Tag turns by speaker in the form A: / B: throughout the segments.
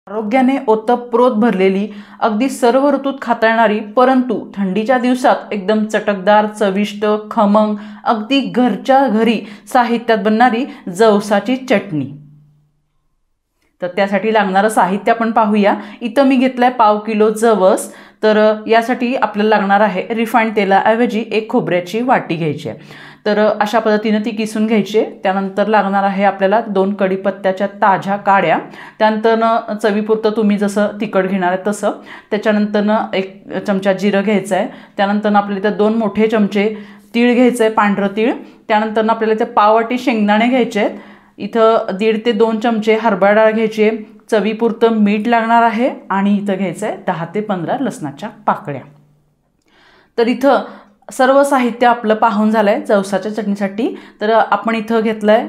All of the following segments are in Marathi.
A: आरोग्याने ओतप्रोत भरलेली, अगदी सर्व ऋतूत खाता येणारी, परंतु थंडीच्या दिवसात एकदम चटकदार, चविष्ट, खमंग, अगदी घरच्या घरी साहित्यात बनणारी जवसाची चटणी। तर त्यासाठी लागणारं साहित्य आपण पाहूया। इथं मी घेतलाय पाव किलो जवस। तर यासाठी आपल्याला लागणार आहे रिफाइंड तेलाऐवजी एक खोबऱ्याची वाटी घ्यायची आहे। तर अशा पद्धतीने ती किसून घ्यायची। त्यानंतर लागणार आहे आपल्याला 2 कढीपत्त्याच्या ताज्या काड्या। त्यानंतर चवीपुरतं तुम्ही जसं तिखट घेणार आहे तसं। त्याच्यानंतर 1 चमचा जिरं घ्यायचं आहे। त्यानंतर आपल्याला इथं 2 मोठे चमचे तीळ घ्यायचं आहे, पांढरं तीळ। त्यानंतर आपल्याला इथे पाव वाटी शेंगदाणे घ्यायचे आहेत। इथं 1.5 ते 2 चमचे हरभरा डाळ घ्यायची आहे। चवीपुरतं मीठ लागणार आहे आणि इथं घ्यायचं आहे 10 ते 15 लसणाच्या पाकळ्या। तर इथं सर्व साहित्य आपलं पाहून झालंय जवसाच्या चटणीसाठी। तर आपण इथं घेतलंय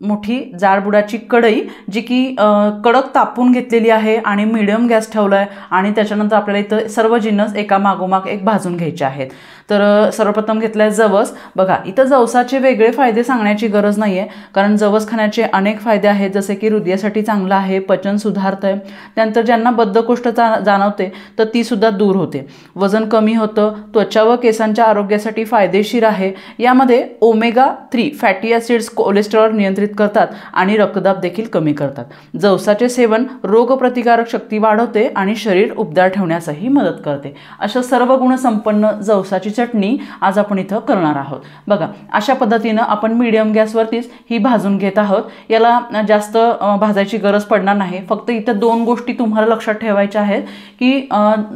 A: मोठी जाडबुडाची कढई, जी की कडक तापून घेतलेली आहे आणि मीडियम गॅस ठेवलाय। आणि त्याच्यानंतर आपल्याला इथं सर्व जिन्नस एका मागोमाग एक भाजून घ्यायचे आहेत। तर सर्वप्रथम घेतलाय जवस। बघा, इथं जवसाचे वेगळे फायदे सांगण्याची गरज नाहीये, कारण जवस खाण्याचे अनेक फायदे आहेत, जसे की हृदयासाठी चांगलं आहे, पचन सुधारतंय। त्यानंतर ज्यांना बद्धकोष्ठ जाणवते तर ती सुद्धा दूर होते, वजन कमी होतं, त्वचा व केसांच्या आरोग्यासाठी फायदेशीर आहे। यामध्ये ओमेगा 3 फॅटी ॲसिड्स कोलेस्टेरॉल नियंत्रित करतात आणि रक्तदाब देखील कमी करतात। जवसाचे सेवन रोगप्रतिकारक शक्ती वाढवते आणि शरीर उबदार ठेवण्यासही मदत करते। अशा सर्व गुणसंपन्न जवसाची चटणी आज आपण इथं करणार आहोत। बघा, अशा पद्धतीनं आपण मीडियम गॅसवरतीच ही भाजून घेत आहोत। याला जास्त भाजायची गरज पडणार नाही। फक्त इथं 2 गोष्टी तुम्हाला लक्षात ठेवायच्या आहेत की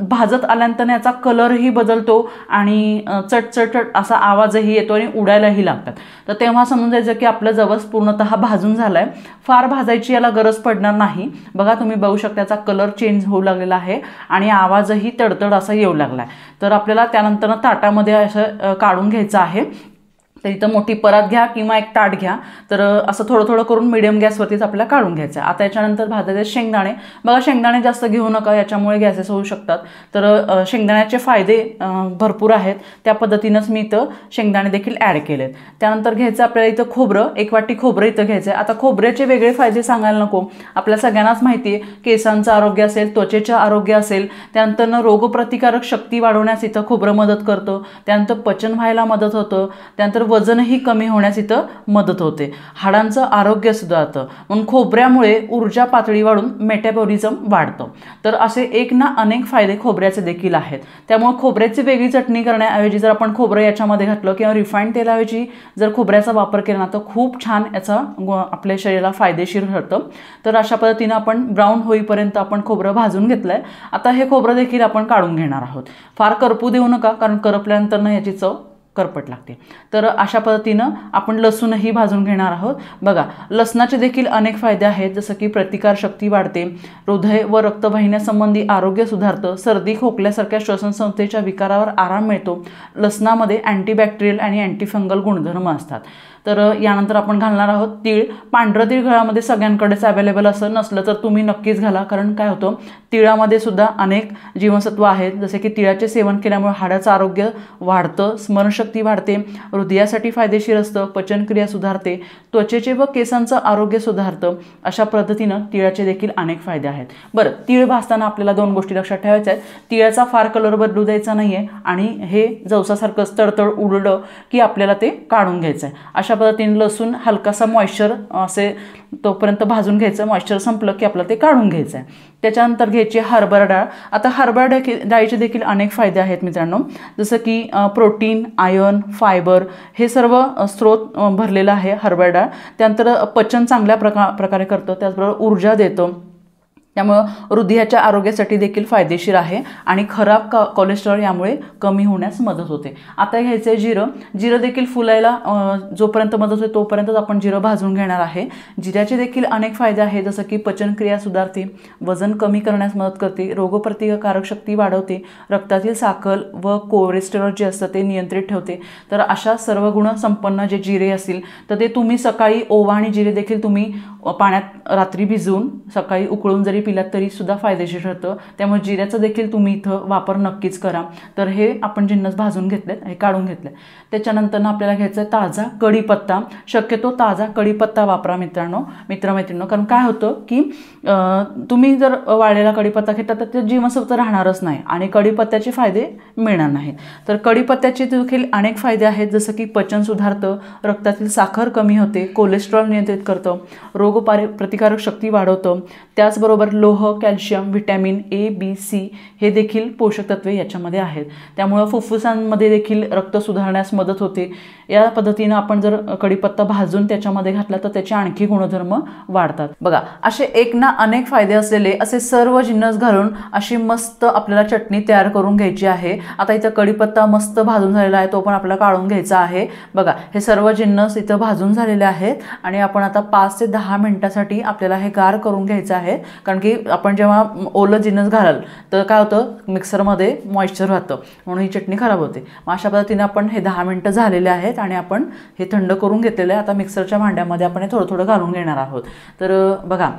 A: भाजत आल्यानंतर याचा कलरही बदलतो आणि चटचट असा आवाजही येतो आणि उडायलाही लागतात। तर तेव्हा समजून जायचं की आपलं जवस पूर्णतः भाजून झालाय। फार भाजायची याला गरज पडणार नाही। बघा, तुम्ही बघू शकता याचा कलर चेंज होऊ लागलेला आहे आणि आवाजही तडतड असा येऊ लागलाय। तर आपल्याला त्यानंतर ताटामध्ये असं काढून घ्यायचं आहे। तर इथं मोठी परात घ्या किंवा एक ताट घ्या। तर असं थोडं थोडं करून मीडियम गॅसवरतीच आपल्याला काढून घ्यायचं आहे। आता याच्यानंतर भाजायचे शेंगदाणे। बघा, शेंगदाणे जास्त घेऊ नका, याच्यामुळे गॅसेस होऊ शकतात। तर शेंगदाण्याचे फायदे भरपूर आहेत, त्या पद्धतीनंच मी इथं शेंगदाणे देखील ॲड केलेत। त्यानंतर घ्यायचं आपल्याला इथं खोबरं, 1 वाटी खोबरं इथं घ्यायचं आहे। आता खोबऱ्याचे वेगळे फायदे सांगायला नको, आपल्या सगळ्यांनाच माहिती आहे, केसांचं आरोग्य असेल, त्वचेचं आरोग्य असेल, त्यानंतर रोगप्रतिकारक शक्ती वाढवण्यास इथं खोबरं मदत करतं। त्यानंतर पचन व्हायला मदत होतं। त्यानंतर वजनही कमी होण्यास इथं मदत होते, हाडांचं आरोग्य सुधारतं। म्हणून खोबऱ्यामुळे ऊर्जा पातळी वाढून मेटाबॉलिझम वाढतं। तर असे एक ना अनेक फायदे खोबऱ्याचे देखील आहेत। त्यामुळे खोबऱ्याची वेगळी चटणी करण्याऐवजी जर आपण खोबरं याच्यामध्ये घातलं किंवा रिफाइंड तेलाऐवजी जर खोबऱ्याचा वापर केला ना, तर खूप छान याचा आपल्या शरीराला फायदेशीर ठरतं। तर अशा पद्धतीनं आपण ब्राऊन होईपर्यंत आपण खोबरं भाजून घेतलंय। आता हे खोबरं देखील आपण काढून घेणार आहोत। फार करपू देऊ नका, कारण करपल्यानंतर ना याची चव करपट लागते। तर अशा पद्धतीनं आपण लसूणही भाजून घेणार आहोत। बघा, लसणाचे देखील अनेक फायदे आहेत, जसं की प्रतिकारशक्ती वाढते, हृदय व रक्तवाहिन्यासंबंधी आरोग्य सुधारतं, सर्दी खोकल्यासारख्या श्वसन संस्थेच्या विकारावर आराम मिळतो। लसणामध्ये अँटीबॅक्टेरियल आणि अँटीफंगल गुणधर्म असतात। तर यानंतर आपण घालणार आहोत तीळ। पांढरं तीळ घरामध्ये सगळ्यांकडेच अवेलेबल असं नसलं तर तुम्ही नक्कीच घाला, कारण काय होतं, तिळामध्ये सुद्धा अनेक जीवनसत्व आहेत, जसे की तिळाचे सेवन केल्यामुळे हाडाचं आरोग्य वाढतं, स्मरणशक्ती वाढते, हृदयासाठी फायदेशीर असतं, पचनक्रिया सुधारते, त्वचेचे व केसांचं आरोग्य सुधारतं। अशा पद्धतीनं तिळाचे देखील अनेक फायदे आहेत। बरं, तीळ भाजताना आपल्याला 2 गोष्टी लक्षात ठेवायच्या आहेत। तिळाचा फार कलर बदलू द्यायचा नाहीये आणि हे जवसासारखं तडतड उडलं की आपल्याला ते काढून घ्यायचं आहे। अशा पद्धतीने लसूण हलकासा मॉइश्चर असे तोपर्यंत भाजून घ्यायचं, मॉइश्चर संपलं की आपल्याला ते काढून घ्यायचं आहे। त्याच्यानंतर घ्यायची हरभरा डाळ। आता हरभरा डाळीचे देखील अनेक फायदे आहेत मित्रांनो, जसं की प्रोटीन, आयर्न, फायबर हे सर्व स्रोत भरलेला आहे हरभरा डाळ। त्यानंतर पचन चांगल्या प्रकारे करतं, त्याचबरोबर ऊर्जा देतं, त्यामुळं हृदयाच्या आरोग्यासाठी देखील फायदेशीर आहे आणि खराब कोलेस्टेरॉल यामुळे कमी होण्यास मदत होते। आता घ्यायचं आहे जिरं। जिरं देखील फुलायला जोपर्यंत मदत होते तोपर्यंतच आपण जिरं भाजून घेणार आहे। जिऱ्याचे देखील अनेक फायदे आहेत, जसं की पचनक्रिया सुधारते, वजन कमी करण्यास मदत करते, रोगप्रतिकारक शक्ती वाढवते, रक्तातील साखर व कोलेस्टेरॉल जे असतं ते नियंत्रित ठेवते। तर अशा सर्व गुणसंपन्न जे जिरे असतील तर ते तुम्ही सकाळी ओवा आणि जिरे देखील तुम्ही पाण्यात रात्री भिजवून सकाळी उकळून जरी पिलात तरी सुद्धा फायदेशीर ठरतं. त्यामुळे जिऱ्याचा देखील तुम्ही इथं वापर नक्कीच करा. तर हे आपण जिन्नस भाजून घेतलेत, हे काढून घेतले. त्याच्यानंतर आपल्याला घ्यायचा आहे ताजा कढीपत्ता. शक्यतो ताजा कढीपत्ता वापरा मित्रमैत्रिणींनो. कारण काय होतं की तुम्ही जर वाळलेला कढीपत्ता घेतला तर ते जीवनसत्व राहणारच नाही आणि कढीपत्त्याचे फायदे मिळणार नाहीत. तर कढीपत्त्याचे देखील अनेक फायदे आहेत, जसं की पचन सुधारतं, रक्तातील साखर कमी होते, कोलेस्ट्रॉल नियंत्रित करतं, प्रतिकारक शक्ती वाढवतं. त्याचबरोबर लोह, calcium, vitamin A, B, C हे देखील पोषक तत्वे याच्यामध्ये आहेत. त्यामुळं फुफ्फुसांमध्ये देखील रक्त सुधारण्यास मदत होते. या पद्धतीनं आपण जर कढीपत्ता भाजून त्याच्यामध्ये घातला तर त्याचे आणखी गुणधर्म वाढतात. बघा, असे एक ना अनेक फायदे असलेले असे सर्व जिन्नस घालून अशी मस्त आपल्याला चटणी तयार करून घ्यायची आहे. आता इथं कढीपत्ता मस्त भाजून झालेला आहे, तो पण आपल्याला काढून घ्यायचा आहे. बघा, हे सर्व जिन्नस इथं भाजून झालेले आहेत आणि आपण आता 5 ते 10 मिनिटासाठी आपल्याला हे गार करून घ्यायचं आहे. कारण की आपण जेव्हा ओलं जिन्नस घालाल तर काय होतं, मिक्सरमध्ये मॉइश्चर राहतं, म्हणून ही चटणी खराब होते. मग अशा पद्धतीने आपण हे 10 मिनिटं झालेले आहेत आणि आपण हे थंड करून घेतलेलं आहे. आता मिक्सरच्या भांड्यामध्ये आपण हे थोडं थोडं घालून घेणार आहोत. तर बघा,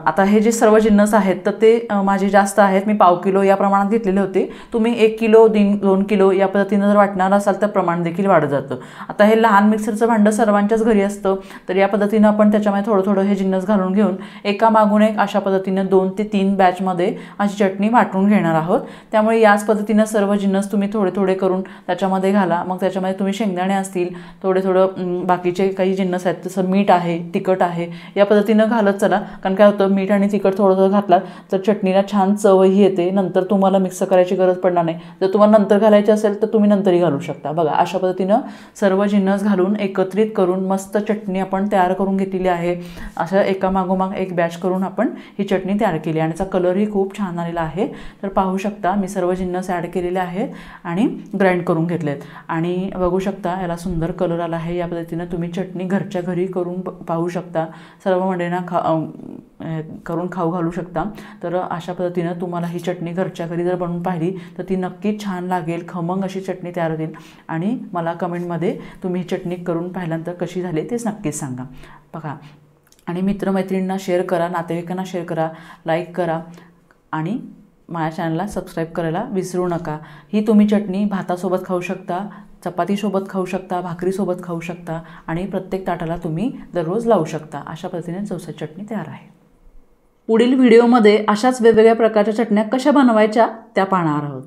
A: आता हे जे सर्व जिन्नस आहेत तर ते माझे जास्त आहेत. मी 1/2 किलो या प्रमाणात घेतलेले होते. तुम्ही 1 किलो 2 किलो या पद्धतीनं जर वाटणार असाल तर प्रमाण देखील वाढत जातं. आता हे लहान मिक्सरचं भांडं सर्वांच्याच घरी असतं, तर या पद्धतीनं आपण त्याच्यामध्ये थोडं थोडं हे जिन्नस घालून घेऊन एकामागून एक अशा पद्धतीनं 2 ते 3 बॅचमध्ये अशी चटणी वाटून घेणार आहोत. त्यामुळे याच पद्धतीनं सर्व जिन्नस तुम्ही थोडे थोडे करून त्याच्यामध्ये घाला. मग त्याच्यामध्ये तुम्ही शेंगदाणे असतील, थोडं बाकीचे काही जिन्नस आहेत, जसं मीठ आहे, तिखट आहे, या पद्धतीनं घालत चला. कारण काय होतं, मीठ आणि तिखट थोडं थोडं घातलात तर चटणीला छान चवही येते. नंतर तुम्हाला मिक्स करायची गरज पडणार नाही. जर तुम्हाला नंतर घालायची असेल तर तुम्ही नंतरही घालू शकता. बघा, अशा पद्धतीनं सर्व जिन्नस घालून एकत्रित करून मस्त चटणी आपण तयार करून घेतलेली आहे. अशा एकामागोमाग एक बॅच करून आपण ही चटणी तयार केली आणि त्याचा कलरही खूप छान आलेला आहे. तर पाहू शकता मी सर्व जिन्नस ॲड केलेले आहेत आणि ग्राइंड करून घेतलेत आणि बघू शकता याला सुंदर कलर आला आहे. या पद्धतीनं तुम्ही चटणी घरच्या घरी करून पाहू शकता. सर्व मंडळींना करून खाऊ घालू शकता. तर अशा पद्धतीनं तुम्हाला ही चटणी घरच्या घरी जर बनवून पाहिली तर ती नक्कीच छान लागेल. खमंग अशी चटणी तयार होईल आणि मला कमेंटमध्ये तुम्ही ही चटणी करून पाहिल्यानंतर कशी झाली तेच नक्कीच सांगा. बघा, आणि मित्रमैत्रिणींना शेअर करा, नातेवाईकांना शेअर करा, लाईक करा आणि माझ्या चॅनलला सबस्क्राईब करायला विसरू नका. ही तुम्ही चटणी भातासोबत खाऊ शकता, चपातीसोबत खाऊ शकता, भाकरीसोबत खाऊ शकता आणि प्रत्येक ताटाला तुम्ही दररोज लावू शकता. अशा पद्धतीने जवसाची चटणी तयार आहे. पुढील व्हिडिओमध्ये अशाच वेगवेगळ्या प्रकारच्या चटण्या कशा बनवायच्या त्या पाहणार आहोत.